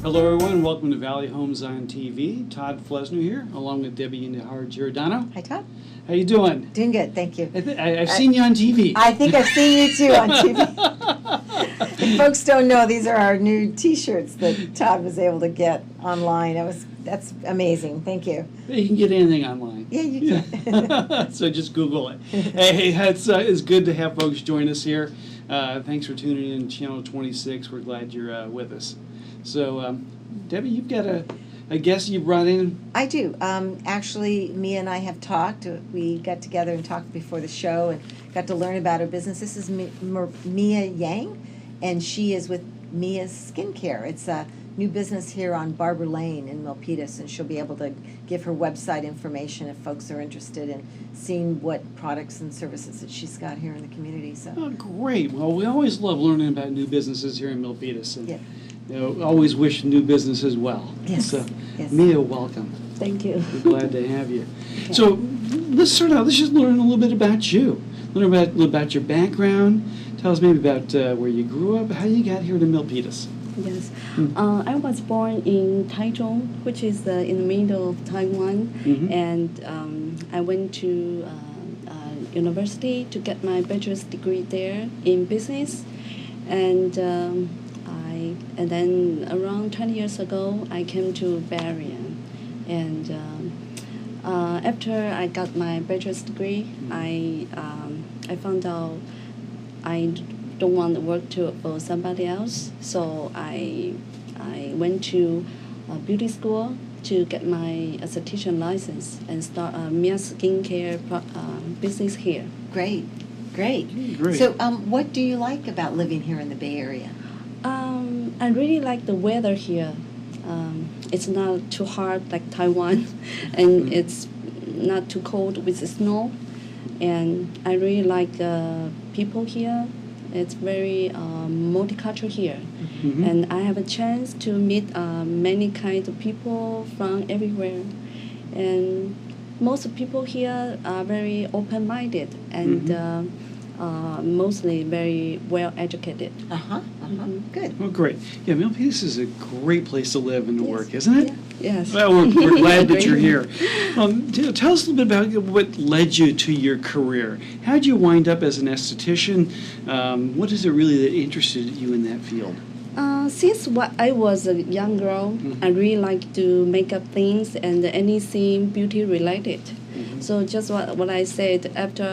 Hello everyone, welcome to Valley Homes on TV. Todd Flesner here, along with Debbie and Giordano. Hi, Todd. How you doing? Doing good, thank you. I've seen you on TV. I think I've seen you too on TV. If folks don't know, these are our new T-shirts that Todd was able to get online. That's amazing. Thank you. You can get anything online. Yeah, you can. So just Google it. Hey, it's good to have folks join us here. Thanks for tuning in Channel 26. We're glad you're with us. So, Debbie, you've got a guest you brought in. I do. Actually, Mia and I have talked. We got together and talked before the show and got to learn about her business. This is Mia Yang, and she is with Mia's Skincare. It's a new business here on Barber Lane in Milpitas, and she'll be able to give her website information if folks are interested in seeing what products and services that she's got here in the community. So. Oh, great. Well, we always love learning about new businesses here in Milpitas. And, yeah. Always wish new businesses well. Yes. So, yes. Mia, welcome. Thank you. We're glad to have you. Okay. So let's start out. Let's just learn a little bit about you. Learn about your background. Tell us maybe about where you grew up, how you got here to Milpitas. Yes. I was born in Taichung, which is in the middle of Taiwan, and I went to university to get my bachelor's degree there in business, and then around 20 years ago, I came to Bay Area, and after I got my bachelor's degree, I found out I don't want to work for somebody else, so I went to beauty school to get my Aesthetician license and start Mia's Skincare business here. Great. So, what do you like about living here in the Bay Area? I really like the weather here. It's not too hot like Taiwan, and it's not too cold with the snow. And I really like people here. It's very multicultural here. And I have a chance to meet many kinds of people from everywhere. And most people here are very open-minded and mostly very well-educated. Good. Well, great. Yeah, Milpitas is a great place to live and to work, isn't it? Yeah. Yes. Well, we're glad that you're here. Tell us a little bit about what led you to your career. How did you wind up as an esthetician? What is it really that interested you in that field? Since I was a young girl, I really like to make up things and anything beauty related. So just what I said, after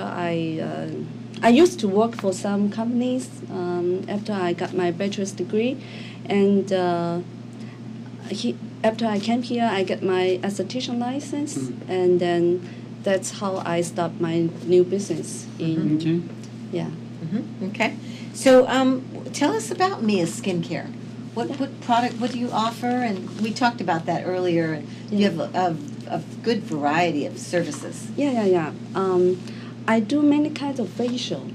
I used to work for some companies after I got my bachelor's degree, and after I came here, I got my esthetician license, and then that's how I started my new business. Okay. So tell us about Mia's Skincare. What product? What do you offer? And we talked about that earlier. And you have a good variety of services. Yeah. I do many kinds of facial,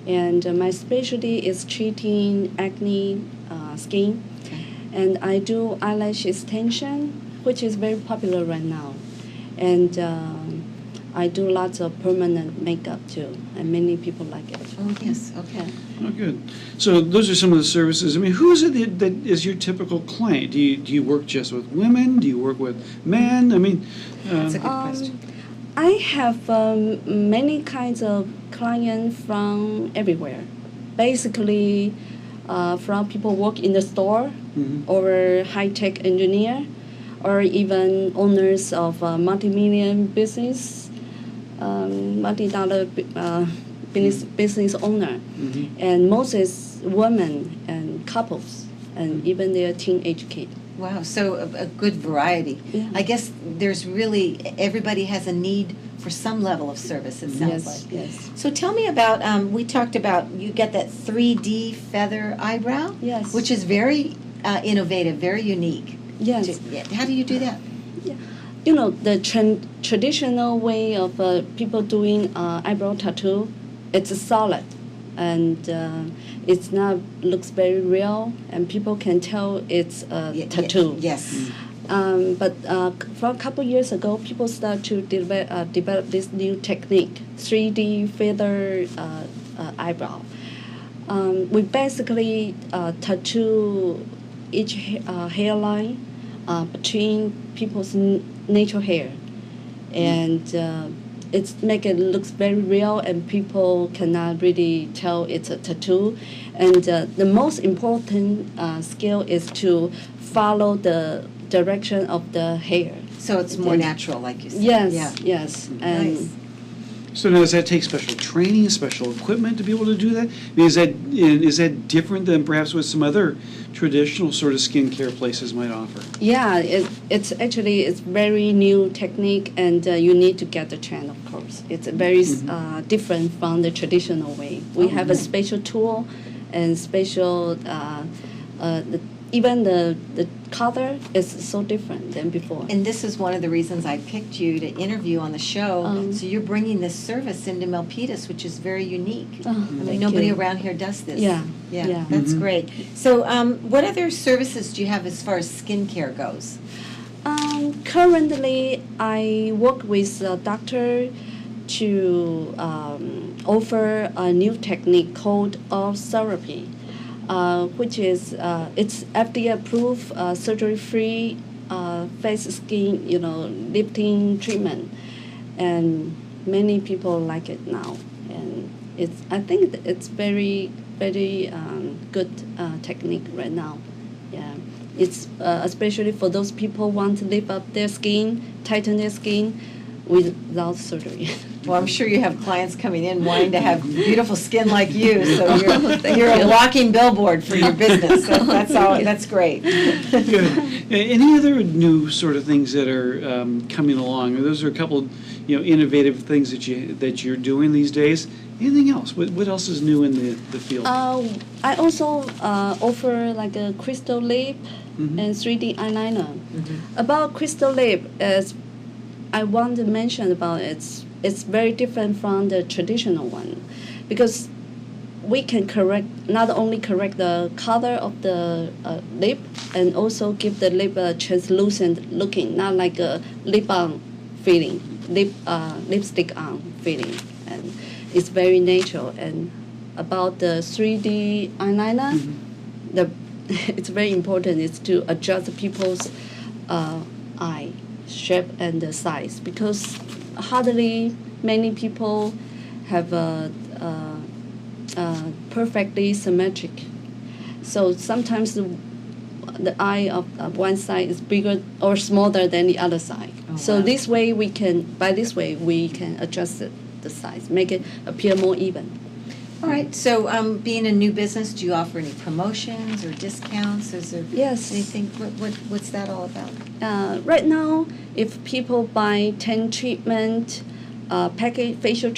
and my specialty is treating acne skin. Okay. And I do eyelash extension, which is very popular right now. And I do lots of permanent makeup too, and many people like it. Oh, yes, okay. Oh, good. So those are some of the services. I mean, who is it that is your typical client? Do you work just with women? Do you work with men? I mean... That's a good question. I have many kinds of clients from everywhere. Basically, from people work in the store, or high-tech engineer, or even owners of multi-million business, multi-dollar business owner. And most is women and couples, and even their teenage kids. Wow, so a good variety. Yeah. I guess there's really, everybody has a need for some level of service, it sounds like. Yes. So tell me about, we talked about, you get that 3D feather eyebrow? Yes. Which is very innovative, very unique. Yes. How do you do that? Yeah. You know, the traditional way of people doing eyebrow tattoo, it's solid. And it's not looks very real, and people can tell it's a tattoo. Yes. But for a couple years ago, people started to develop this new technique, 3D feather eyebrow. We basically tattoo each hairline between people's natural hair, and it's make it looks very real, and people cannot really tell it's a tattoo. And the most important skill is to follow the direction of the hair. So it's more natural, like you said. Yes, Yeah. yes, and Nice. So now, does that take special training, special equipment to be able to do that? I mean, is that different than perhaps what some other traditional sort of skincare places might offer? yeah, it's actually it's very new technique, and you need to get the trend, of course. It's very different from the traditional way. We have a special tool and special, even the color is so different than before. And this is one of the reasons I picked you to interview on the show. So you're bringing this service into Milpitas, which is very unique. I mean, thank nobody you. around here does this. Yeah, Yeah, yeah. that's great. So what other services do you have as far as skincare goes? Currently, I work with a doctor to offer a new technique called oil therapy, which is it's FDA approved, surgery-free face skin, lifting treatment, and many people like it now. And I think it's very good technique right now. Yeah. It's especially for those people who want to lift up their skin, tighten their skin without surgery. Well, I'm sure you have clients coming in wanting to have beautiful skin like you, so you're a walking billboard for your business. That's great. Good. Any other new sort of things that are coming along? Those are a couple, innovative things that you're doing these days. Anything else? What else is new in the field? I also offer like a crystal lip and 3D eyeliner. About crystal lip, as I want to mention about it's very different from the traditional one, because we can not only correct the color of the lip, and also give the lip a translucent looking, not like a lip on feeling, lipstick on feeling, and it's very natural. And about the 3D eyeliner, it's very important is to adjust people's eye shape and the size, because hardly many people have a perfectly symmetric. So sometimes the eye of one side is bigger or smaller than the other side. So wow. By this way we can adjust the size, make it appear more even. All right. So, being a new business, do you offer any promotions or discounts? Is there Yes. anything? What's that all about? Right now, if people buy 10 treatment facial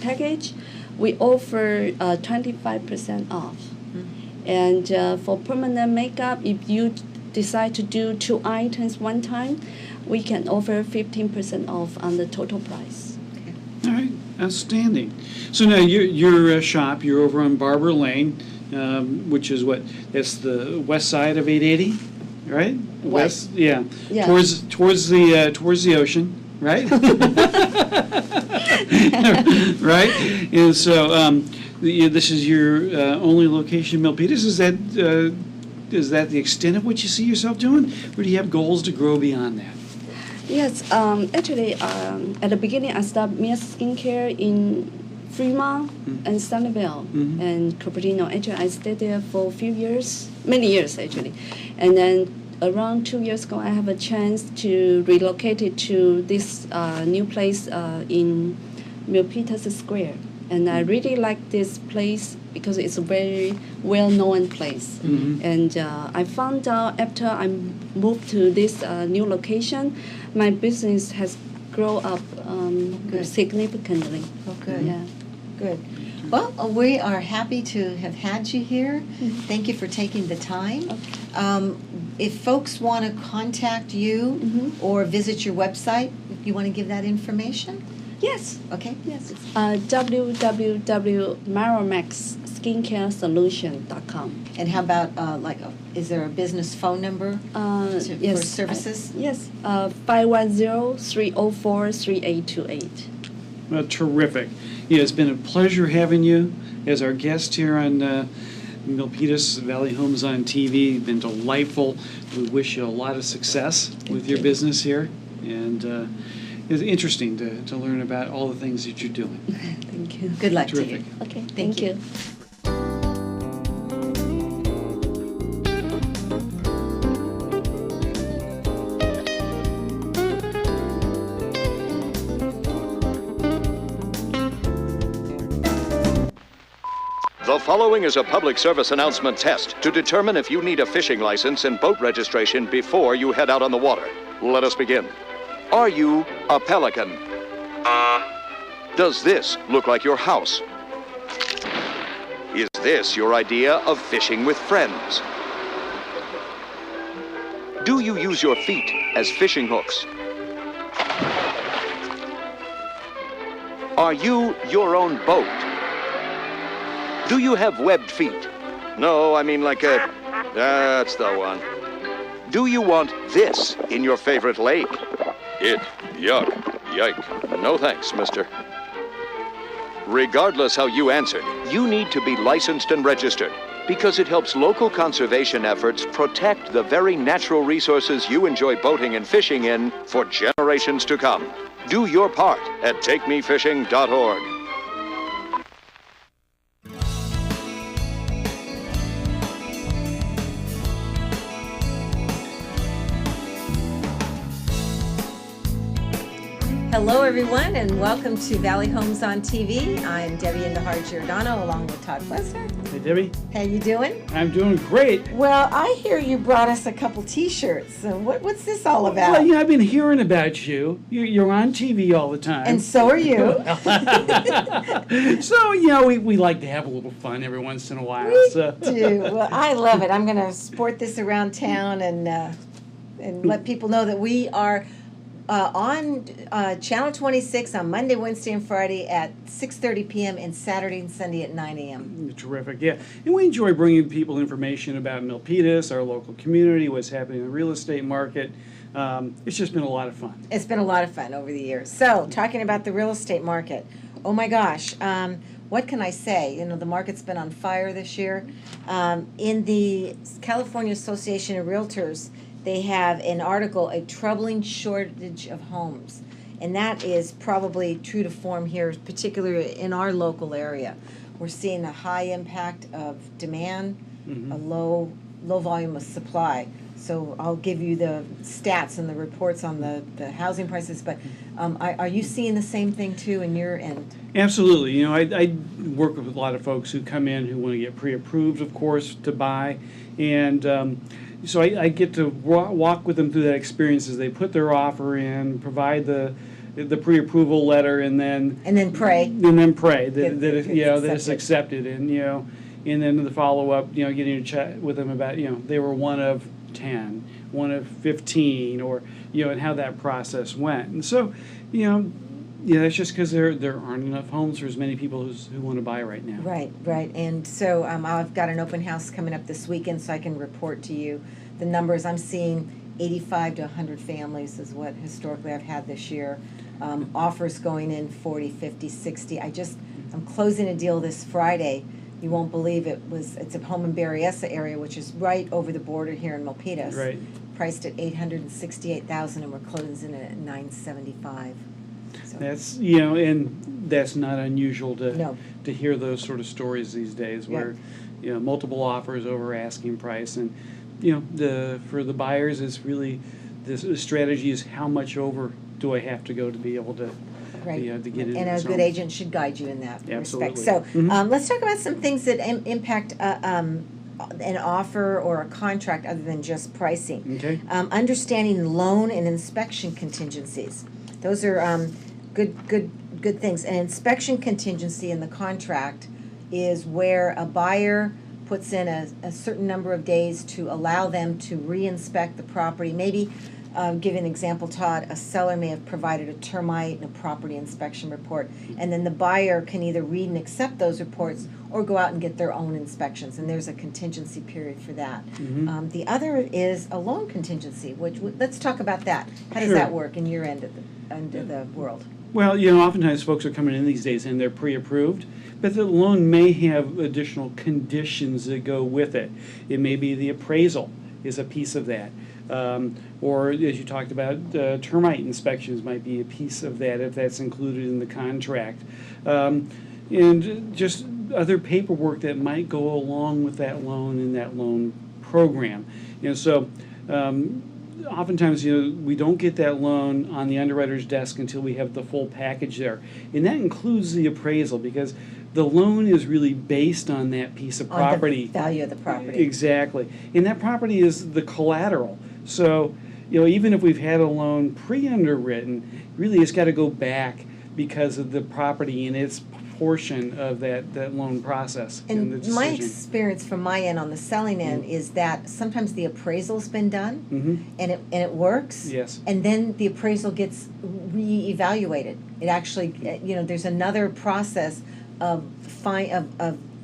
package, we offer 25% off. And for permanent makeup, if you decide to do 2 items one time, we can offer 15% off on the total price. All right, outstanding. So now your shop, you're over on Barber Lane, which is that's the west side of 880, right? West, yeah. Yeah. Towards the ocean, right? Right. And so this is your only location, Milpitas. Is that the extent of what you see yourself doing, or do you have goals to grow beyond that? Yes, actually, at the beginning, I started Mia's Skincare in Fremont and Sunnyvale and Cupertino. Actually, I stayed there for a few years, many years actually. And then around 2 years ago, I have a chance to relocate it to this new place in Milpitas Square. And I really like this place because it's a very well-known place. And I found out after I moved to this new location, my business has grown up significantly. Oh, good. Yeah. Good. Well, we are happy to have had you here. Thank you for taking the time. If folks want to contact you or visit your website, you want to give that information? Yes. Okay. Yes. www.maromaxskincaresolution.com. And how about, is there a business phone number Yes. for services? Yes. 510-304-3828. Well, terrific. Yeah, it's been a pleasure having you as our guest here on Milpitas Valley Homes on TV. Been delightful. We wish you a lot of success with your business here, and it's interesting to learn about all the things that you're doing. Thank you. Good luck to Terrific. you. Okay, thank you. The following is a public service announcement test to determine if you need a fishing license and boat registration before you head out on the water. Let us begin. Are you a pelican? Does this look like your house? Is this your idea of fishing with friends? Do you use your feet as fishing hooks? Are you your own boat? Do you have webbed feet? No, I mean like a... That's the one. Do you want this in your favorite lake? Yuck, yike. No thanks, mister. Regardless how you answered, you need to be licensed and registered because it helps local conservation efforts protect the very natural resources you enjoy boating and fishing in for generations to come. Do your part at takemefishing.org. Hello, everyone, and welcome to Valley Homes on TV. I'm Debbie Giordano, along with Todd Flesner. Hey, Debbie. How you doing? I'm doing great. Well, I hear you brought us a couple T-shirts. So what's this all about? Well, I've been hearing about you. You're on TV all the time. And so are you. So, we like to have a little fun every once in a while. We so. do. Well, I love it. I'm going to sport this around town and let people know that we are on Channel 26 on Monday, Wednesday, and Friday at 6:30 p.m. and Saturday and Sunday at 9 a.m. Terrific, yeah. And we enjoy bringing people information about Milpitas, our local community, what's happening in the real estate market. It's just been a lot of fun. It's been a lot of fun over the years. So, talking about the real estate market, oh my gosh, what can I say? The market's been on fire this year. In the California Association of Realtors, they have an article, A Troubling Shortage of Homes. And that is probably true to form here, particularly in our local area. We're seeing a high impact of demand, a low volume of supply. So I'll give you the stats and the reports on the housing prices, but are you seeing the same thing too in your end? Absolutely. I work with a lot of folks who come in who want to get pre-approved, of course, to buy. And so I get to walk with them through that experience as they put their offer in, provide the pre-approval letter, and then pray. that it's accepted, and then the follow-up, getting to chat with them about they were one of 10, one of 15, or and how that process went. And so that's just because there aren't enough homes for as many people who want to buy right now. Right. And so I've got an open house coming up this weekend, so I can report to you the numbers. I'm seeing 85 to 100 families is what historically I've had this year. Offers going in 40, 50, 60. I'm closing a deal this Friday. You won't believe it's a home in Berryessa area, which is right over the border here in Milpitas. Right. Priced at $868,000, and we're closing it at $975,000. So. That's and that's not unusual to hear those sort of stories these days, where multiple offers over asking price, and for the buyers is really the strategy is how much over do I have to go to be able to to get in. And a good agent should guide you in that respect. So let's talk about some things that impact an offer or a contract other than just pricing. Okay. Understanding loan and inspection contingencies. Those are good things. An inspection contingency in the contract is where a buyer puts in a certain number of days to allow them to re-inspect the property. Maybe, give an example, Todd, a seller may have provided a termite and a property inspection report, and then the buyer can either read and accept those reports or go out and get their own inspections, and there's a contingency period for that. The other is a loan contingency, which let's talk about that. How does that work in your end of the world? Well, oftentimes folks are coming in these days and they're pre-approved, but the loan may have additional conditions that go with it. It may be the appraisal is a piece of that. Or as you talked about, termite inspections might be a piece of that if that's included in the contract. And just other paperwork that might go along with that loan in that loan program. So oftentimes, we don't get that loan on the underwriter's desk until we have the full package there. And that includes the appraisal, because the loan is really based on that piece of property. On the value of the property. Exactly. And that property is the collateral. So, even if we've had a loan pre-underwritten, really it's got to go back because of the property and its portion of that loan process. And the decision. My experience from my end on the selling end is that sometimes the appraisal's been done and it works. Yes. And then the appraisal gets reevaluated. It actually, there's another process of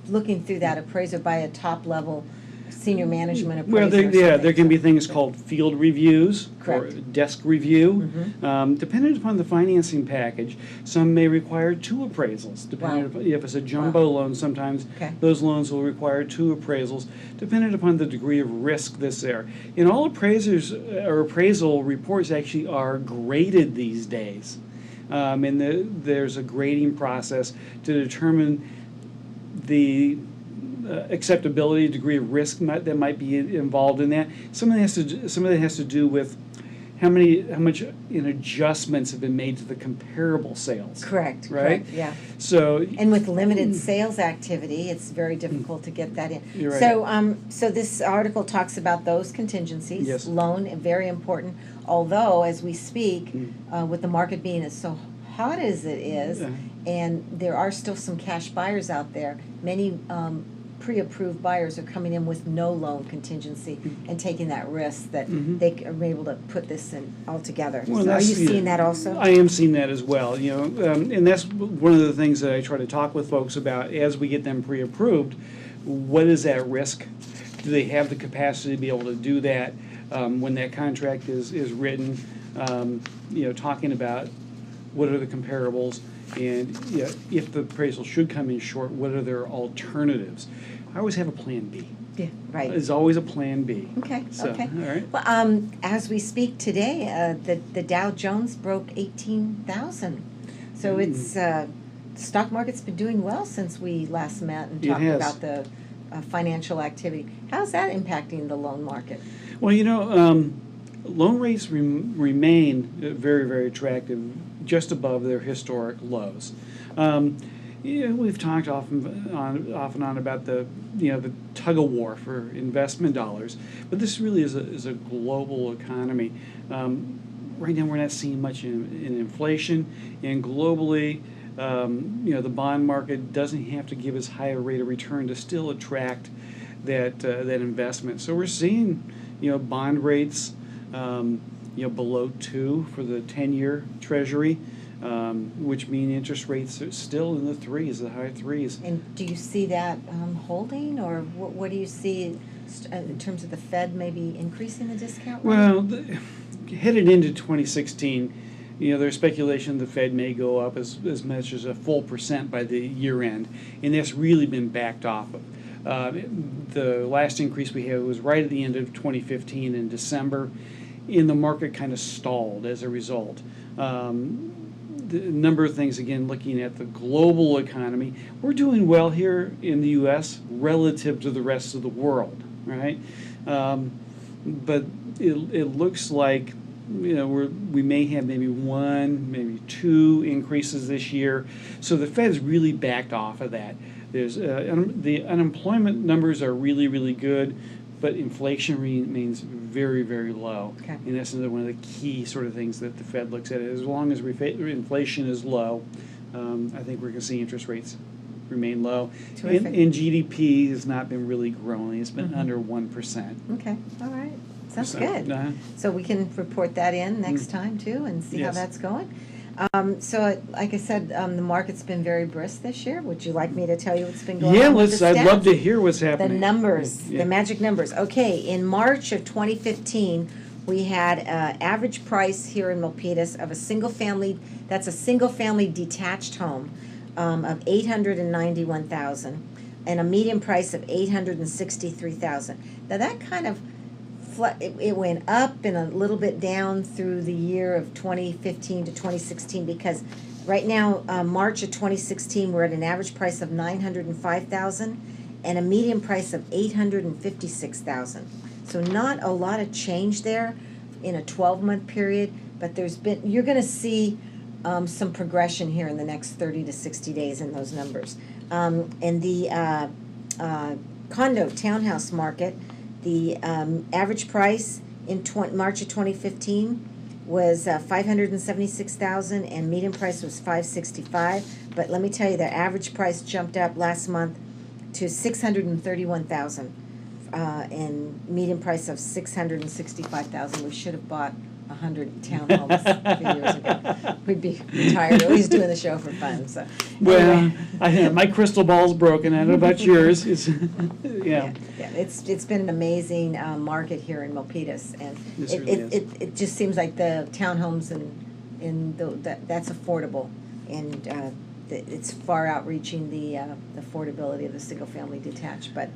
looking through that appraiser by a top level senior management appraiser. Well, there can be things called field reviews. Correct. Or desk review. Depending upon the financing package, some may require 2 appraisals. Depending if it's a jumbo loan, sometimes those loans will require 2 appraisals, depending upon the degree of risk that's there. And all appraisers or appraisal reports actually are graded these days. And there's a grading process to determine the acceptability, degree of risk that might be involved in that. Some of that has to do with how much adjustments have been made to the comparable sales. Correct. Right. Correct, yeah. So. And with limited sales activity, it's very difficult to get that in. You're right. So this article talks about those contingencies. Yes. Loan, very important. Although, as we speak, with the market being as so hot as it is, and there are still some cash buyers out there, many pre-approved buyers are coming in with no loan contingency and taking that risk that they are able to put this in altogether. Well, so are you seeing that also? I am seeing that as well. And that's one of the things that I try to talk with folks about as we get them pre-approved. What is that risk? Do they have the capacity to be able to do that when that contract is written? Talking about what are the comparables, and if the appraisal should come in short, what are their alternatives? I always have a plan B. Yeah, right. There's always a plan B. Okay, So, okay. all right. Well, as we speak today, the Dow Jones broke 18,000. So it's stock market's been doing well since we last met and talked about the financial activity. How's that impacting the loan market? Well, loan rates remain very, very attractive, just above their historic lows. We've talked off and on about the tug of war for investment dollars, but this really is a global economy. Right now, we're not seeing much in inflation, and globally, the bond market doesn't have to give as high a rate of return to still attract that investment. So we're seeing bond rates below 2 for the 10-year Treasury. Which mean interest rates are still in the 3s, the high 3s. And do you see that holding, or what do you see in terms of the Fed maybe increasing the discount rate? Well, headed into 2016, there's speculation the Fed may go up as much as a full % by the year end, and that's really been backed off of. The last increase we had was right at the end of 2015 in December, and the market kind of stalled as a result. The number of things, again, looking at the global economy, we're doing well here in the U.S. relative to the rest of the world, right? But it looks like we may have maybe 1, maybe 2 increases this year. So the Fed's really backed off of that. There's the unemployment numbers are really, really good, but inflation remains very, very low. Okay. And that's another one of the key sort of things that the Fed looks at. As long as inflation is low, I think we're going to see interest rates remain low. And GDP has not been really growing. It's been under 1%. Okay, all right. Sounds good. So we can report that in next time, too, and see how that's going. So, like I said, the market's been very brisk this year. Would you like me to tell you what's been going on with the stats? I'd love to hear what's happening. The numbers, the magic numbers. Okay, in March of 2015, We had an average price here in Milpitas of a single-family, that's a single-family detached home, of $891,000, and a median price of $863,000. Now that kind of it went up and a little bit down through the year of 2015 to 2016, because right now, March of 2016, we're at an average price of $905,000 and a median price of $856,000. So not a lot of change there in a 12-month period, but you're going to see some progression here in the next 30 to 60 days in those numbers. In the condo townhouse market, the average price in March of 2015 was $576,000 and median price was $565,000. But let me tell you, the average price jumped up last month to $631,000 and median price of $665,000. We should have bought 100 townhomes a few years ago. We'd be retired, always doing the show for fun. So, Well, anyway. my crystal ball's broken. I don't know about yours. It's, yeah. Yeah, it's been an amazing market here in Milpitas, and This really is. it just seems like the townhomes that's affordable, and it's far outreaching the affordability of the single-family detached. But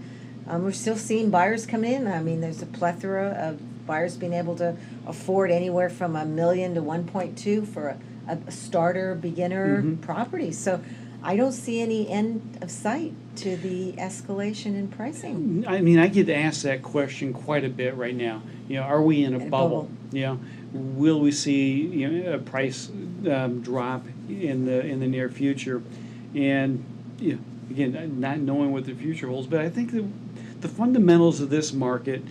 we're still seeing buyers come in. I mean, there's a plethora of buyers being able to afford anywhere from $1 million to 1.2 for a starter beginner property. So I don't see any end of sight to the escalation in pricing. I mean, I get asked that question quite a bit right now. Are we in a bubble? Will we see a price drop in the near future? And again, not knowing what the future holds, but I think that the fundamentals of this market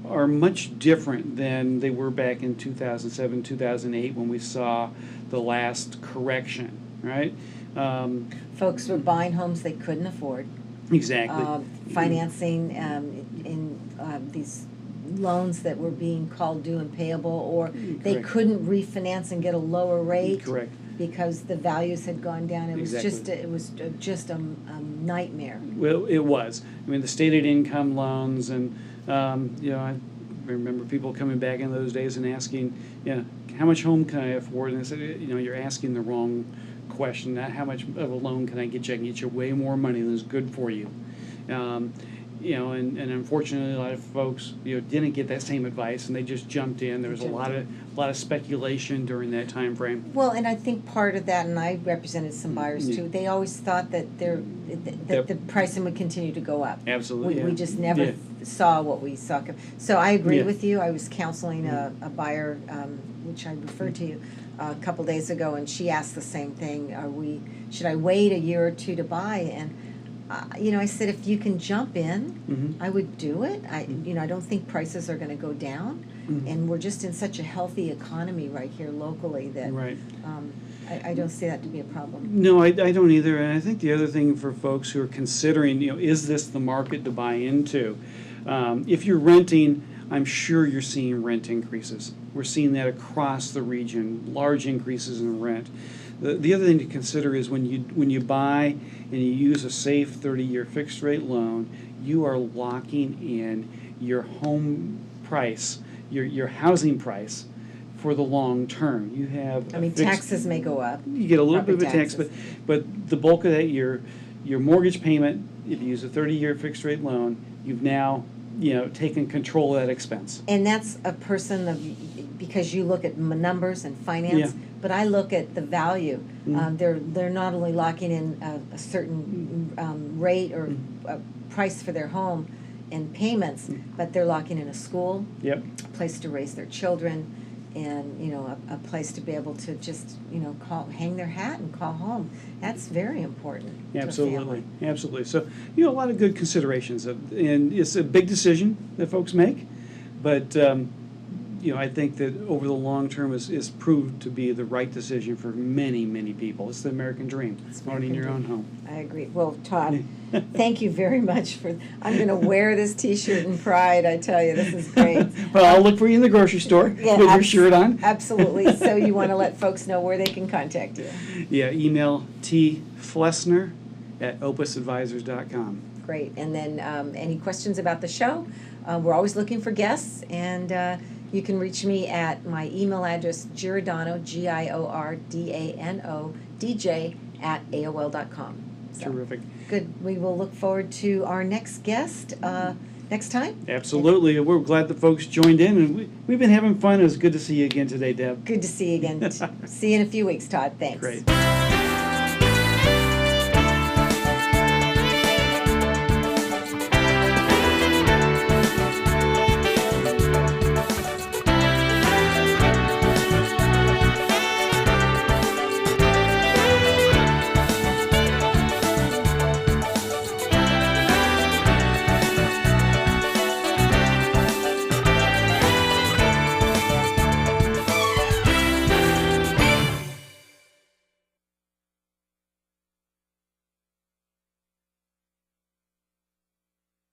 are much different than they were back in 2007, 2008 when we saw the last correction, right? Folks were buying homes they couldn't afford. Exactly. Financing in these loans that were being called due and payable, or they Correct. couldn't refinance and get a lower rate. Correct. Because the values had gone down. It was Exactly. just a nightmare. Well, it was. I mean, the stated income loans, and I remember people coming back in those days and asking, how much home can I afford? And I said, you're asking the wrong question. Not how much of a loan can I get you? I can get you way more money than is good for you. And unfortunately, a lot of folks, didn't get that same advice, and they just jumped in. There was a lot of speculation during that time frame. Well, and I think part of that, and I represented some buyers too. They always thought that the pricing would continue to go up. Absolutely, We just never saw what we saw. So I agree Yeah. with you. I was counseling a buyer, which I referred to you a couple days ago, and she asked the same thing. Should I wait a year or two to buy? And I said, if you can jump in, I would do it. I don't think prices are going to go down, and we're just in such a healthy economy right here locally that Right. I don't see that to be a problem. No, I don't either. And I think the other thing for folks who are considering, is this the market to buy into? If you're renting, I'm sure you're seeing rent increases. We're seeing that across the region, large increases in rent. The other thing to consider is when you buy and you use a safe 30-year fixed rate loan, you are locking in your home price, your housing price for the long term. You have Taxes may go up. You get a little bit of a Property tax, taxes. but the bulk of that, your mortgage payment, if you use a 30-year fixed rate loan, you've now taken control of that expense. And that's a person because you look at numbers and finance, but I look at the value. They're not only locking in a certain rate or a price for their home and payments, but they're locking in a school, Yep. a place to raise their children, and a place to be able to just hang their hat and call home. That's very important. Absolutely, to a family. absolutely. So a lot of good considerations, and it's a big decision that folks make, but I think that over the long term is proved to be the right decision for many, many people. It's the American dream, owning your own home. I agree. Well, Todd, thank you very much I'm going to wear this T-shirt in pride. I tell you, this is great. Well, I'll look for you in the grocery store with your shirt on. Absolutely. So you want to let folks know where they can contact you. Yeah, email tflesner@opusadvisors.com. Great. And then any questions about the show? We're always looking for guests, and You can reach me at my email address, Giordano, Giordano, DJ, @AOL.com. So, Terrific. good. We will look forward to our next guest next time. Absolutely. We're glad the folks joined in, and we've been having fun. It was good to see you again today, Deb. Good to see you again. See you in a few weeks, Todd. Thanks. Great.